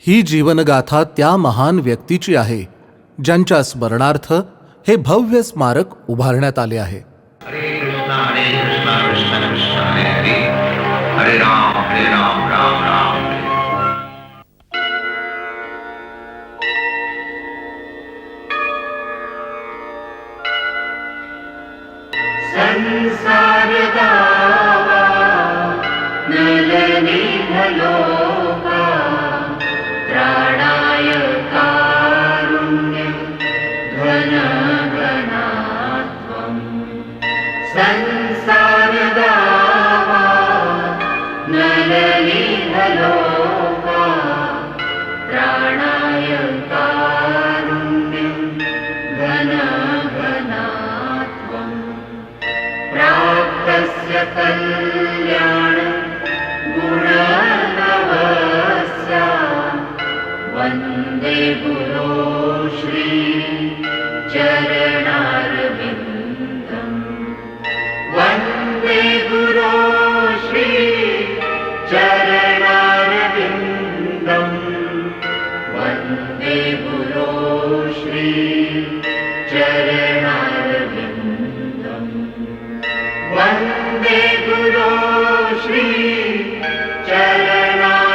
ही जीवनगाथा त्या महान व्यक्तीची आहे ज्यांच्या स्मरणार्थ हे भव्य स्मारक उभारण्यात आले आहे. हरे कृष्णा कृष्ण कृष्ण हरे हरे, हरे राम राम राम हरे. संसार गावा नलनी भलोका, त्राणाय कारुण्यं घन घनात्वं. संसार गावा नलनी भलोका, त्राणाय कारुण्यं घन घनात्वं. प्राप्तस्य कल्याण गुणनवस्य, वन्दे गुरो श्री चरणारविन्दं. वन्दे गुरो श्री चरणारविन्दं. वन्दे गुरो श्री चरणारविन्दं. वन्दे गुरो श्री चरणारविन्दं.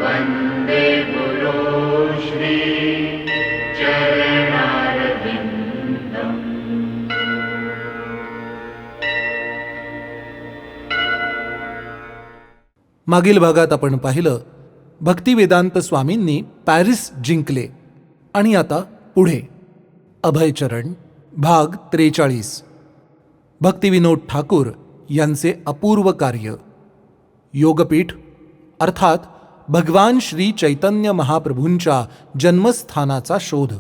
वन्दे गुरो श्री चरणारविन्दं. मागील भागात आपण पाहिलं भक्तिवेदांत स्वामींनी पॅरिस जिंकले आणि आता पुढे अभयचरण भाग 43. भक्तिविनोद ठाकूर यांचे अपूर्व कार्य. योगपीठ अर्थात भगवान श्री चैतन्य महाप्रभूंच्या जन्मस्थानाचा शोध.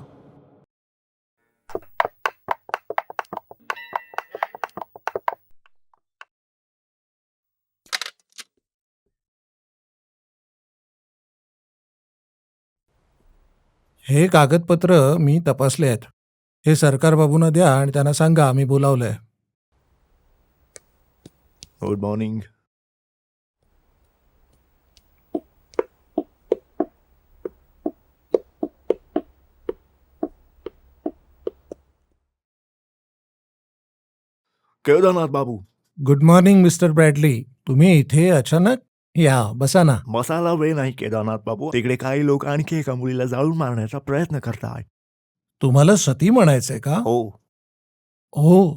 हे कागदपत्र मी तपासले आहेत. हे सरकार बाबूंना द्या आणि त्यांना सांगा मी बोलावलंय. Good morning. केदारनाथ बाबू. Good morning mister Bradley. तुम्ही इथे अचानक? या बसा ना. मसाला वेळ नाही केदारनाथ बाबू. तिकडे काही लोक आणखी एका मुलीला जाळून मारण्याचा प्रयत्न करताय. तुम्हाला सती म्हणायचंय का? हो. हो.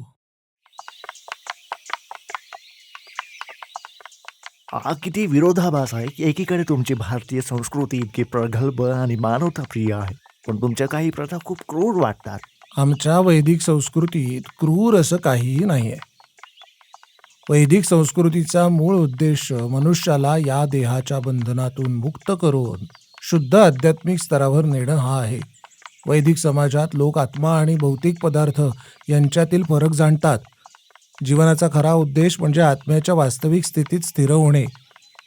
हा किती विरोधाभास आहे की एकीकडे तुमची भारतीय संस्कृती इतकी प्रगल्भ आणि मानवता प्रिय आहे, पण तुमच्या काही प्रथा खूप क्रूर वाटतात. आमच्या वैदिक संस्कृतीत क्रूर असं काहीही नाहीये. वैदिक संस्कृतीचा मूळ उद्देश मनुष्याला या देहाच्या बंधनातून मुक्त करून शुद्ध आध्यात्मिक स्तरावर नेणं हा आहे. वैदिक समाजात लोक आत्मा आणि भौतिक पदार्थ यांच्यातील फरक जाणतात. जीवनाचा खरा उद्देश म्हणजे आत्म्याच्या वास्तविक स्थितीत स्थिर होणे.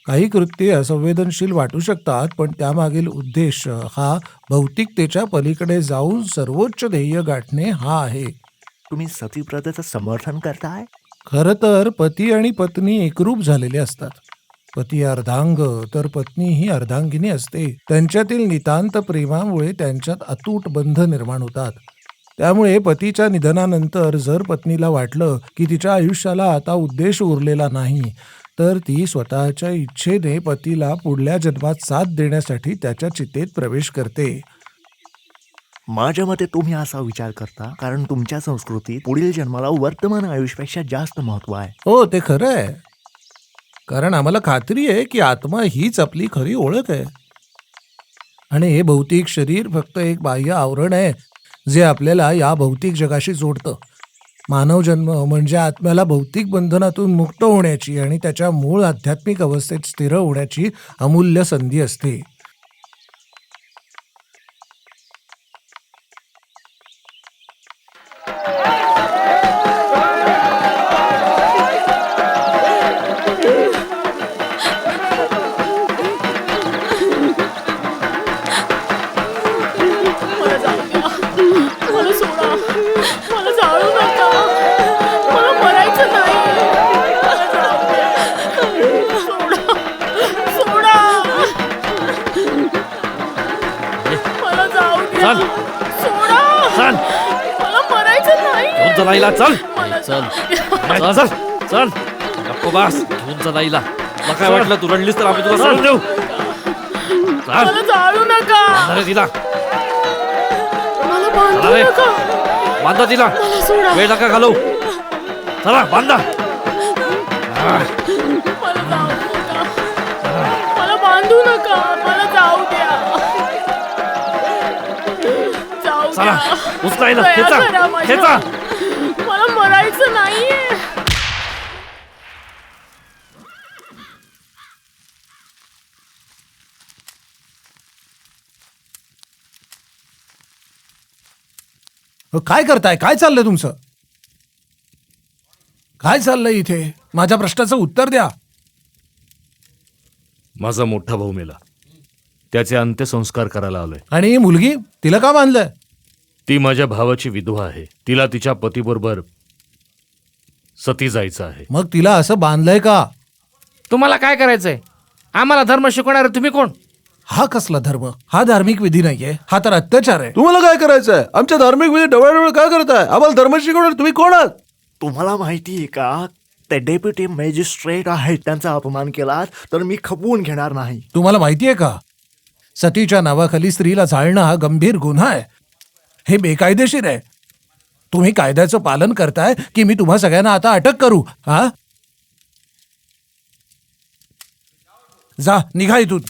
काही कृत्ये असंवेदनशील वाटू शकतात, पण त्यामागील उद्देश हा भौतिकतेच्या पलीकडे जाऊन सर्वोच्च ध्येय गाठणे हा आहे. तुम्ही सतीप्रथेचं समर्थन करताय? खरं तर पती आणि पत्नी एकरूप झालेले असतात. पती अर्धांग तर पत्नी ही अर्धांगिनी असते. त्यांच्यातील नितांत प्रेमामुळे त्यांच्यात अतूट बंध निर्माण होतात. त्यामुळे पतीच्या निधनानंतर जर पत्नीला वाटलं की तिच्या आयुष्याला आता उद्देश उरलेला नाही, तर ती स्वतःच्या इच्छेने पतीला पुढल्या जन्मात साथ देण्यासाठी त्याच्या चितेत प्रवेश करते. माझ्या मते तुम्ही असा विचार करता कारण तुमच्या संस्कृतीत पुढील जन्माला वर्तमान आयुष्यापेक्षा जास्त महत्व आहे. हो, ते खरं आहे. कारण आम्हाला खात्री आहे की आत्मा हीच आपली खरी ओळख आहे आणि हे भौतिक शरीर फक्त एक बाह्य आवरण आहे जे आपल्याला या भौतिक जगाशी जोडतं. मानव जन्म म्हणजे आत्म्याला भौतिक बंधनातून मुक्त होण्याची आणि त्याच्या मूळ आध्यात्मिक अवस्थेत स्थिर होण्याची अमूल्य संधी असते. चल चल मला मरायचं नाही. घेऊन चल आईला, चल चल चल चल चल गप्प बस, घेऊन चल आईला. तुला काय वाटलं तू रडलीस तर आम्ही तुला सोडून देऊ? चल मला जाळू नका. अरे तिला मला बांधू अरे. नका. बांधा तिला, मला सोडा. वेळ नका घालवू. चला बांधा. मला जाऊ नका. मला बांधू नका. मला जाऊ द्या. जाऊ चला द्या. उचला आईला, दया खेचा करा माझ्या. खेचा. मला मरायचं नाहीये. काय करताय? काय चाललंय तुमचं? काय चाललंय इथे? माझ्या प्रश्नाचं उत्तर द्या. माझा मोठा भाऊ मेला, त्याचे अंत्यसंस्कार करायला आलोय. आणि ही मुलगी, तिला का बांधलंय? ती माझ्या भावाची विधवा आहे. तिला तिच्या पतीबरोबर सती जायचं आहे. मग तिला असं बांधलंय का? तुम्हाला काय करायचंय? आम्हाला धर्म शिकवणार तुम्ही कोण? हा कसला धर्म? हा धार्मिक विधी नाहीये, हा तर अत्याचार आहे. तुम्हाला काय करायचंय? आमच्या धार्मिक विधी डवळडवळ काय करताय? आम्हाला धर्म शिकवणार तुम्ही कोण आहात? तुम्हाला माहिती आहे का, ते डेप्युटी मॅजिस्ट्रेट आहेत, त्यांचा अपमान केलात तर मी खपवून घेणार नाही. तुम्हाला माहितीये का, सतीच्या नावाखाली स्त्रीला जाळणं हा गंभीर गुन्हा आहे. हे बेकायदेशीर आहे. तुम्ही कायद्याचं पालन करताय की मी तुम्हा सगळ्यांना आता अटक करू? हा, जा, निघा इथून.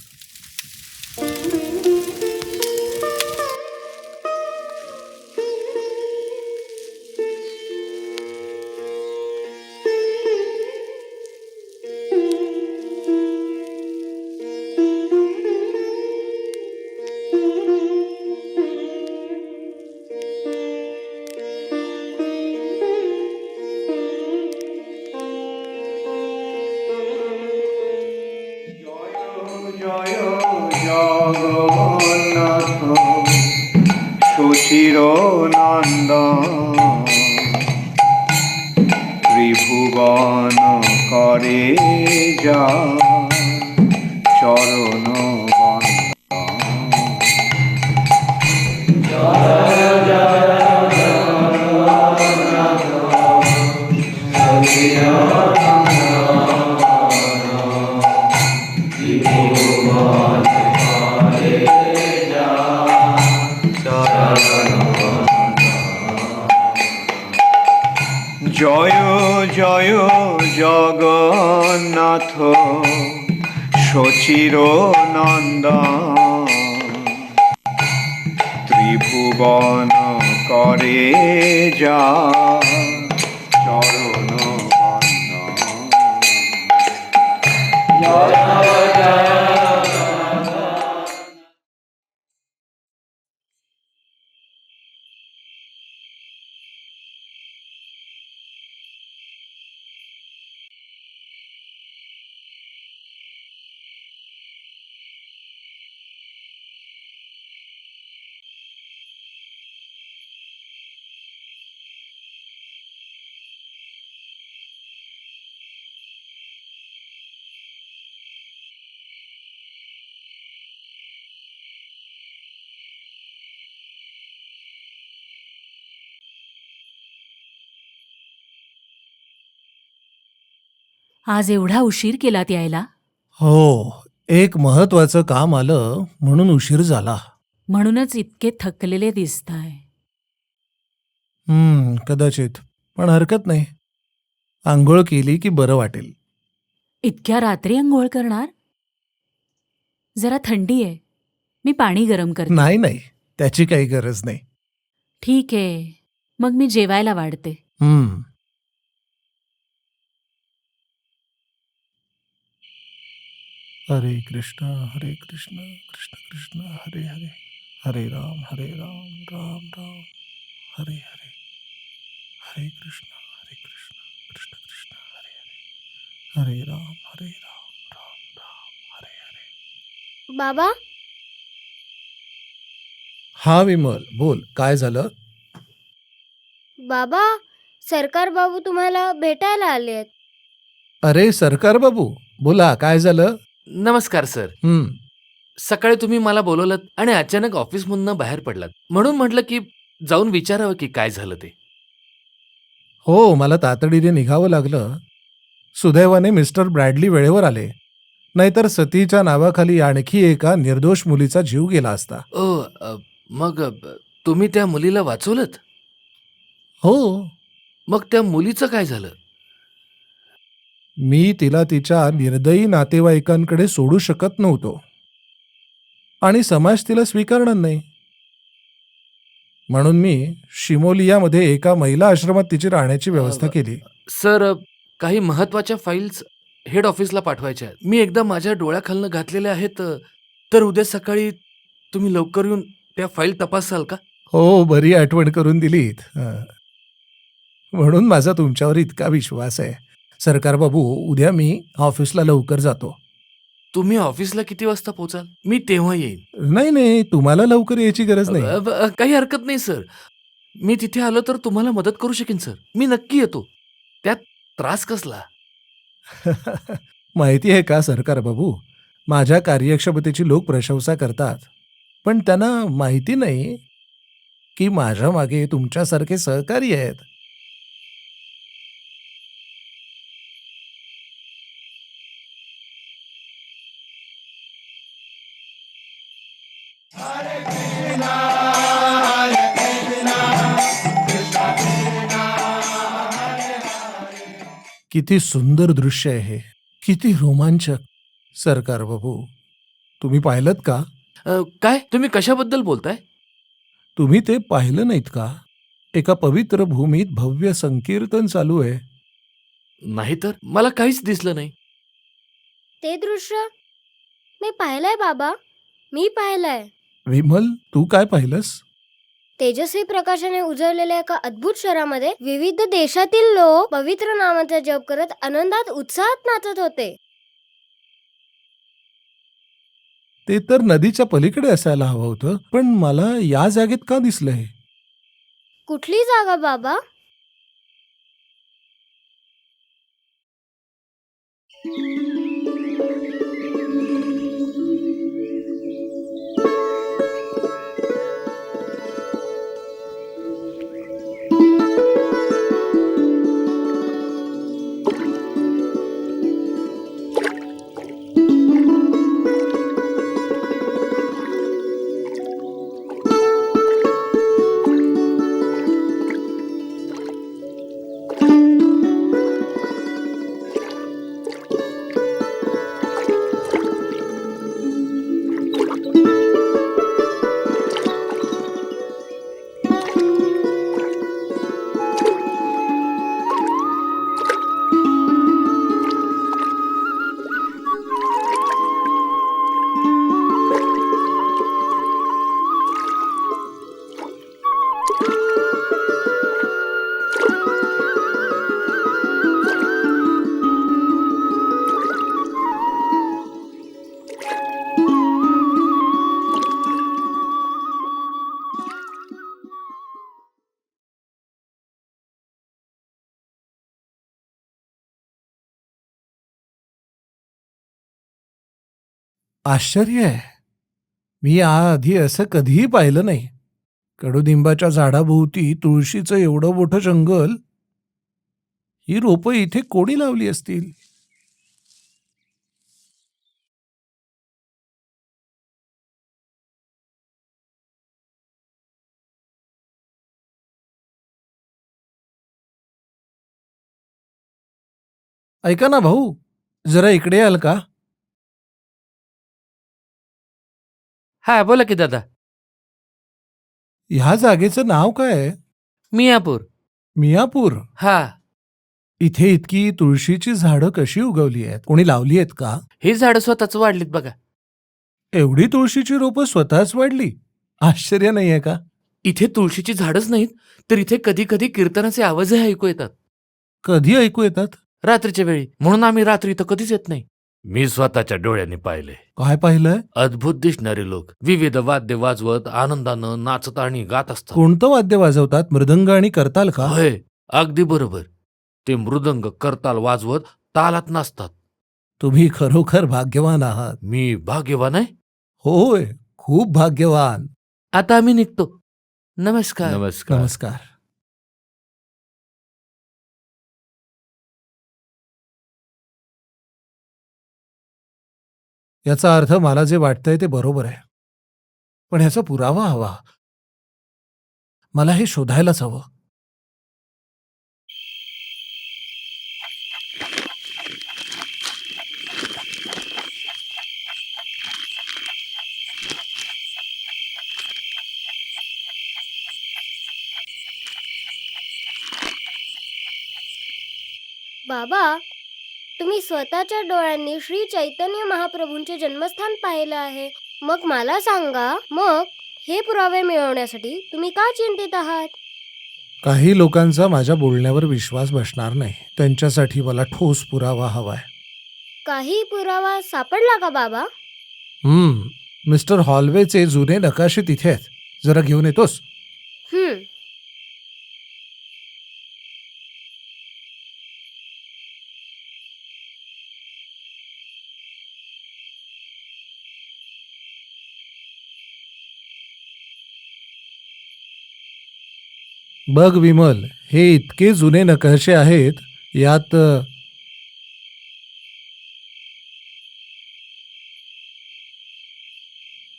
জয় জগন্নাথ সুচির নন্দন ত্রিভুবন করে যা চরণ জয় জয় জগন্নাথ সচির নন্দন ত্রিভুবন করে যা চরণ आज एवढा उशीर केलात यायला? हो, एक महत्वाचं काम आलं म्हणून उशीर झाला. म्हणूनच इतके थकलेले दिसताय. कदाचित, पण हरकत नाही. आंघोळ केली की बरं वाटेल. इतक्या रात्री अंघोळ करणार? जरा थंडी आहे, मी पाणी गरम करते. नाही नाही, त्याची काही गरज नाही. ठीक आहे, मग मी जेवायला वाढते. हरे कृष्ण कृष्ण कृष्ण हरे हरे, हरे राम राम राम हरे हरे, हरे कृष्ण कृष्ण कृष्ण हरे हरे, हरे राम राम राम हरे हरे. बाबा. हा विमल, बोल, काय झालं? बाबा, सरकार बाबू तुम्हाला भेटायला आलेत. अरे सरकार बाबू, बोला, काय झालं? नमस्कार सर. सकाळी तुम्ही मला बोलवलं आणि अचानक ऑफिसमधनं बाहेर पडलात, म्हणून म्हटलं की जाऊन विचारावं की काय झालं ते. हो, मला तातडीने निघावं लागलं. सुदैवाने मिस्टर ब्रॅडली वेळेवर आले, नाहीतर सतीच्या नावाखाली आणखी एका निर्दोष मुलीचा जीव गेला असता. मग तुम्ही त्या मुलीला वाचवलंत? हो, मग त्या मुलीचं काय झालं? मी तिला तिच्या निर्दयी नातेवाईकांकडे सोडू शकत नव्हतो आणि समाज तिला स्वीकारणार नाही. म्हणून मी शिमोलियामध्ये एका महिला आश्रमात तिची राहण्याची व्यवस्था केली. सर, काही महत्वाच्या फाईल्स हेड ऑफिसला पाठवायच्या आहेत. मी एकदा माझ्या डोळ्याखालनं घातलेल्या आहेत. तर उद्या सकाळी तुम्ही लवकर येऊन त्या फाईल तपासाल का? हो, बरी आठवण करून दिलीत. म्हणून माझा तुमच्यावर इतका विश्वास आहे. सरकार बाबू, उद्या मी ऑफिसला लवकर जातो. तुम्ही ऑफिसला किती वाजता पोहोचाल? मी तेव्हा येईन. नाही नाही, तुम्हाला लवकर यायची गरज नाही. काही हरकत नाही सर. मी तिथे आलो तर तुम्हाला मदत करू शकेन सर. मी नक्की येतो. त्यात त्रास कसला? माहिती आहे का सरकार बाबू, माझ्या कार्यक्षमतेची लोक प्रशंसा करतात, पण त्यांना माहिती नाही की माझ्या मागे तुमच्यासारखे सहकारी आहेत. किती सुंदर दृश्य आहे हे, किती रोमांचक. सरकार बाबू, तुम्ही पाहिलं का? काय? तुम्ही कशाबद्दल बोलताय? तुम्ही ते पाहिलं नाहीत का? एका पवित्र भूमीत भव्य संकीर्तन चालू आहे. नाही तर मला काहीच दिसलं नाही. ते दृश्य मी पाहिलंय बाबा, मी पाहिलंय. विमल, तू काय पाहिलंस? तेजस्वी प्रकाशाने उजळलेल्या एका अद्भुत शहरामध्ये विविध देशातील लोक पवित्र नामाचा जप करत आनंदात उत्साहात नाचत होते. ते तर नदीच्या पलीकडे असायला हवं होतं, पण मला या जागेत का दिसलंय? कुठली जागा बाबा? आश्चर्य आहे, मी आधी असं कधीही पाहिलं नाही. कडुनिंबाच्या झाडाभोवती तुळशीचं एवढं मोठं जंगल, ही रोपं इथे कोणी लावली असतील? ऐका ना भाऊ, जरा इकडे याल का? हा, बोला की दादा. ह्या जागेचं नाव काय आहे? मियापूर. मियापूर. हा, इथे इतकी तुळशीची झाडं कशी उगवली आहेत? कोणी लावली आहेत का? ही झाडं स्वतःच वाढलीत बघा. एवढी तुळशीची रोपं स्वतःच वाढली? आश्चर्य नाहीये का? इथे तुळशीची झाडच नाहीत, तर इथे कधी कधी कीर्तनाचे आवाजही ऐकू येतात. कधी ऐकू येतात? रात्रीच्या वेळी. म्हणून आम्ही रात्री इथं कधीच येत नाही. मी स्वतःच्या डोळ्यांनी पाहिले. काय पाहिलंय? अद्भुत दिसणारे लोक विविध वाद्य वाजवत आनंदानं नाचत आणि गात असतात. कोणतं वाद्य वाजवतात? मृदंग आणि करताल का? होय, अगदी बरोबर. ते मृदंग करताल वाजवत तालात नाचतात. तुम्ही खरोखर भाग्यवान आहात. मी भाग्यवान आहे? होय, खूप भाग्यवान. आता आम्ही निघतो. नमस्कार. नमस्कार. याचा अर्थ मला जे वाटतंय ते बरोबर आहे, पण ह्याचा पुरावा हवा. मला हे शोधायलाच हवं. बाबा, तुम्ही स्वतःच्या डोळ्यांनी श्री चैतन्य महाप्रभूंचे जन्मस्थान पाहिलं आहे. मग मला सांगा, मग हे पुरावे मिळवण्यासाठी तुम्ही का चिंतित आहात? काही लोकांचा माझ्या बोलण्यावर विश्वास बसणार नाही. त्यांच्यासाठी मला ठोस पुरावा हवाय. काही पुरावा सापडला का बाबा? मिस्टर हॉलवेचे जुने नकाशे तिथे आहेत. जरा घेऊन येतोस? हम्म. बघ विमल, हे इतके जुने नकाशे आहेत. यात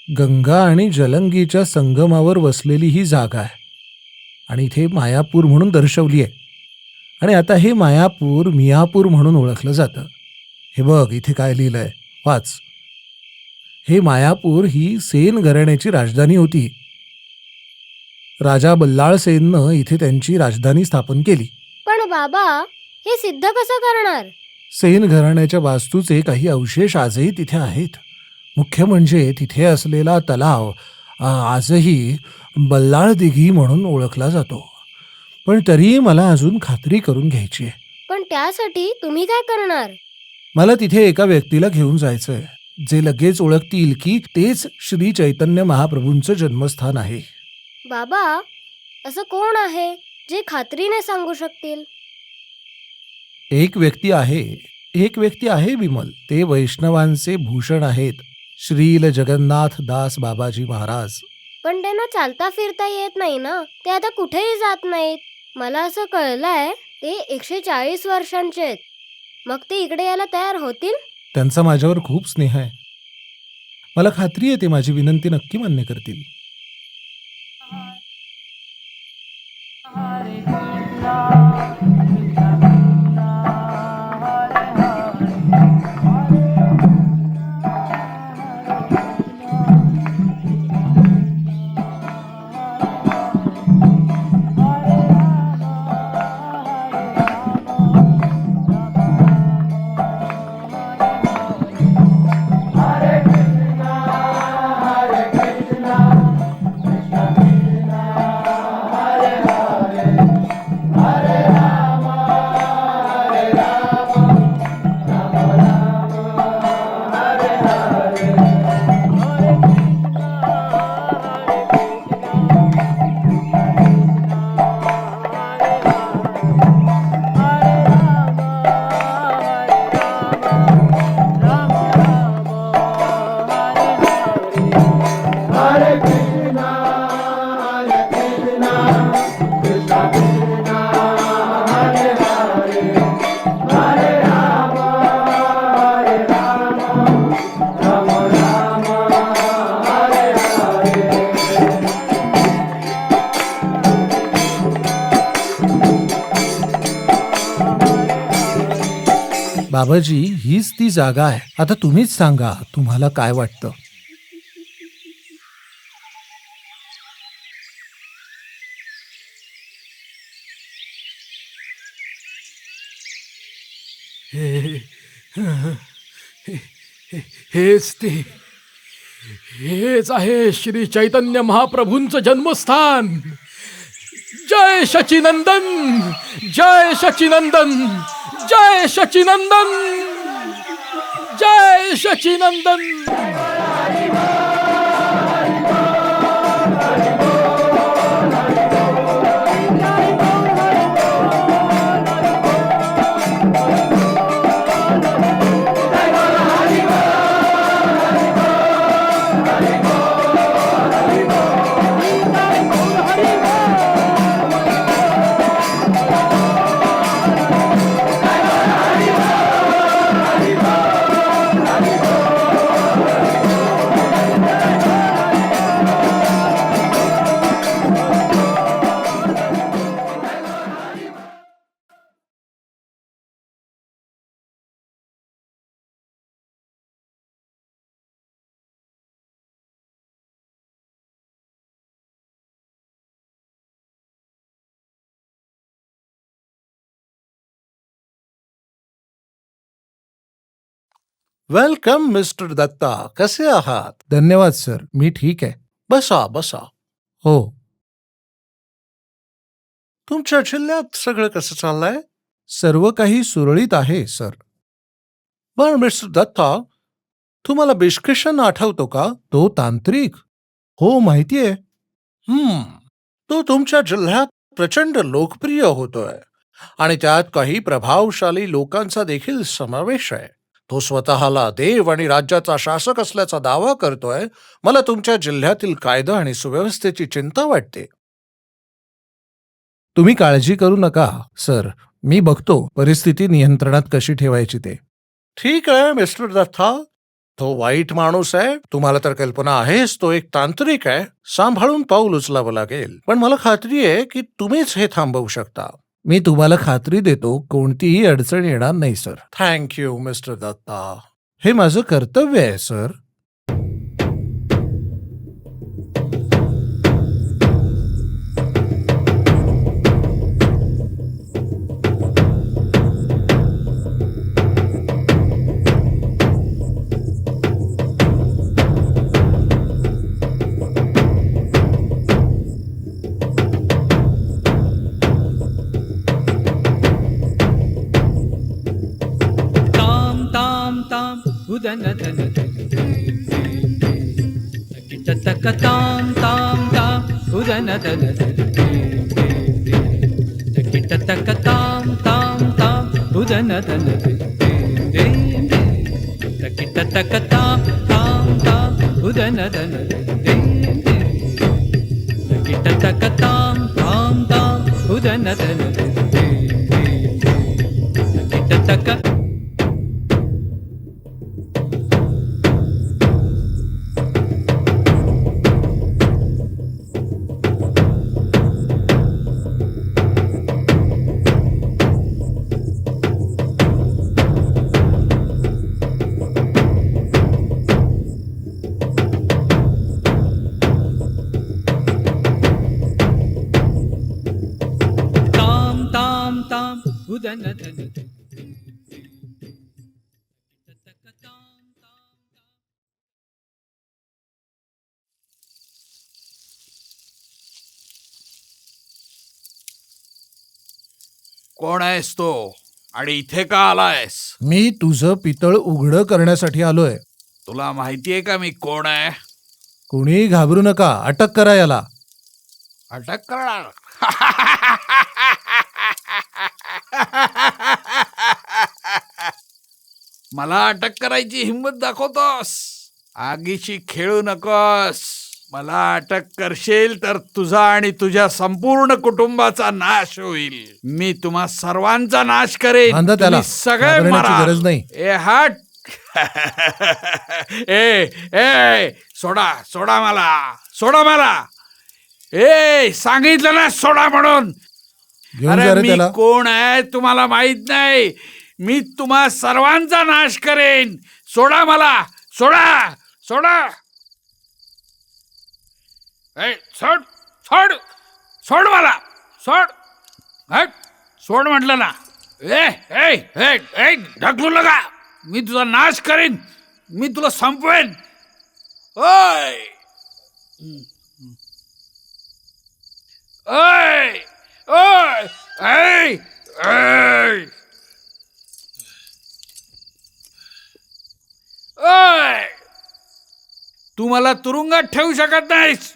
गंगा आणि जलंगीच्या संगमावर वसलेली ही जागा आहे आणि इथे मायापूर म्हणून दर्शवली आहे. आणि आता हे मायापूर मियापूर म्हणून ओळखलं जातं. हे बघ इथे काय लिहिलंय, वाच. हे मायापूर ही सेन घराण्याची राजधानी होती. राजा बल्लाळ सेननं इथे त्यांची राजधानी स्थापन केली. पण बाबा, हे सिद्ध कसं करणार? सेन घराण्याच्या वास्तूचे काही अवशेष आजही तिथे आहेत. मुख्य म्हणजे तिथे असलेला तलाव आजही बल्लाळ दिघी म्हणून ओळखला जातो. पण तरीही मला अजून खात्री करून घ्यायची आहे. पण त्यासाठी तुम्ही काय करणार? मला तिथे एका व्यक्तीला घेऊन जायचंय, जे लगेच ओळखतील की तेच श्री चैतन्य महाप्रभूंचं जन्मस्थान आहे. बाबा, असं कोण आहे जे खात्रीने सांगू शकतील? एक व्यक्ती आहे विमल. ते वैष्णवांचे भूषण आहेत, श्रील जगन्नाथ दास बाबाजी महाराज. पण त्यांना चालता फिरता येत नाही ना. ते आता कुठेही जात नाहीत. मला असं कळलंय ते 140 वर्षांचे आहेत. मग ते इकडे यायला तयार होतील? त्यांचा माझ्यावर खूप स्नेह आहे. मला खात्री आहे ते माझी विनंती नक्की मान्य करतील. बाबाजी, हीच ती जागा आहे. आता तुम्हीच सांगा, तुम्हाला काय वाटतं? हेच आहे श्री चैतन्य महाप्रभूंचं जन्मस्थान. जय शचीनंदन, जय शचीनंदन, जय शचीनंदन, जय शचीनंदन. Welcome mister Datta. कसे आहात? धन्यवाद सर, मी ठीक आहे. बसा बसा. हो. तुमच्या जिल्ह्यात सगळं कसं चाललंय? सर्व काही सुरळीत आहे सर. बर मिस्टर दत्ता, तुम्हाला बिश्किशन आठवतो का? तो तांत्रिक? हो, माहितीये. तो तुमच्या जिल्ह्यात प्रचंड लोकप्रिय होतोय आणि त्यात काही प्रभावशाली लोकांचा देखील समावेश आहे. तो स्वतःला देव आणि राज्याचा शासक असल्याचा दावा करतोय. मला तुमच्या जिल्ह्यातील कायदा आणि सुव्यवस्थेची चिंता वाटते. तुम्ही काळजी करू नका सर, मी बघतो परिस्थिती नियंत्रणात कशी ठेवायची ते. ठीक आहे मिस्टर दत्ता, तो वाईट माणूस आहे, तुम्हाला तर कल्पना आहेच. तो एक तांत्रिक आहे. सांभाळून पाऊल उचलावं लागेल, पण मला खात्री आहे की तुम्हीच हे थांबवू शकता. मी तुम्हाला खात्री देतो, कोणतीही अडचण येणार नाही सर. Thank you mister Datta. हे माझं कर्तव्य आहे सर. ताम ताम ताम उदन धन तक ताम ताम ताम उदन धन तक ताम ताम ताम उदन धन तक ताम ताम ताम उदन धन तक ताम ताम ताम उदन धन तक ताम ताम ताम उदन धन कोण आहेस तो आणि इथे का आलायस? मी तुझं पितळ उघडं करण्यासाठी आलोय. तुला माहितीये का मी कोण आहे? कुणीही घाबरू नका, अटक करा याला. अटक करणार? मला अटक करायची हिंमत दाखवतोस? आगीशी खेळू नकोस. मला अटक करशील तर तुझा आणि तुझ्या संपूर्ण कुटुंबाचा नाश होईल. मी तुम्हा सर्वांचा नाश करेन. बांधा त्याला. तुम्ही सगळे घाबरण्याची मराल. गरज नाही. ए हट. ए सोडा सोडा मला, सोडा मला. ए सांगितलं ना सोडा म्हणून. घेऊन जा अरे रे मी त्याला. कोण आहे तुम्हाला माहित नाही. मी तुम्हा सर्वांचा नाश करेन. सोडा मला, सोडा सोडा. ए सोड सोड सोड मला, सोड. हट, सोड म्हटलं ना. ए ए ए ए ढकलू नका. मी तुझा नाश करेन. मी तुला संपवेन. ओय ओय ओय ऐ ऐ ओय. तू मला तुरुंगात ठेवू शकत नाहीस.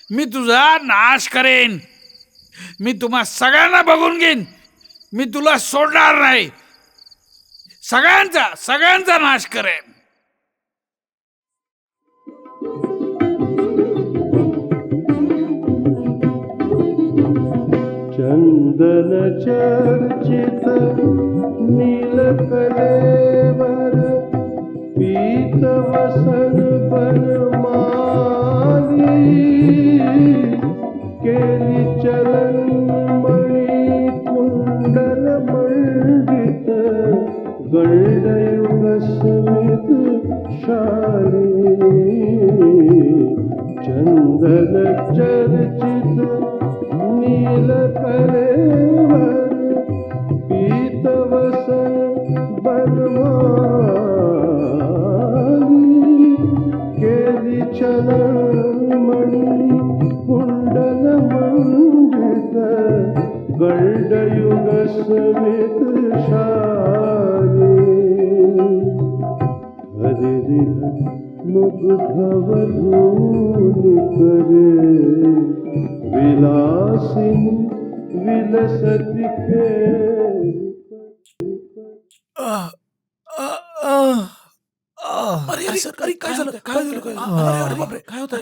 मी तुझा नाश करेन. मी तुम्हा सगळ्यांना बघून घेईन. मी तुला सोडणार नाही. सगळ्यांचा नाश करेन. चंदन चर्चित नीलकलेवर पीत वसन बनमाली केली चलन मणि कुंडल मंडित गंडयुग स्मित शाली. चंदन चर्चित नीलकलेवर पीत वसन बनमाली चलमणि कुंडल मंडित गंडयुग समेत शाले हरि मुग्धवधूनि करे विलासिनी विलसति खेली अरे अरे अरे काय झालं काय झालं काय झालं? अरे, अरे, बापरे, काय होतंय?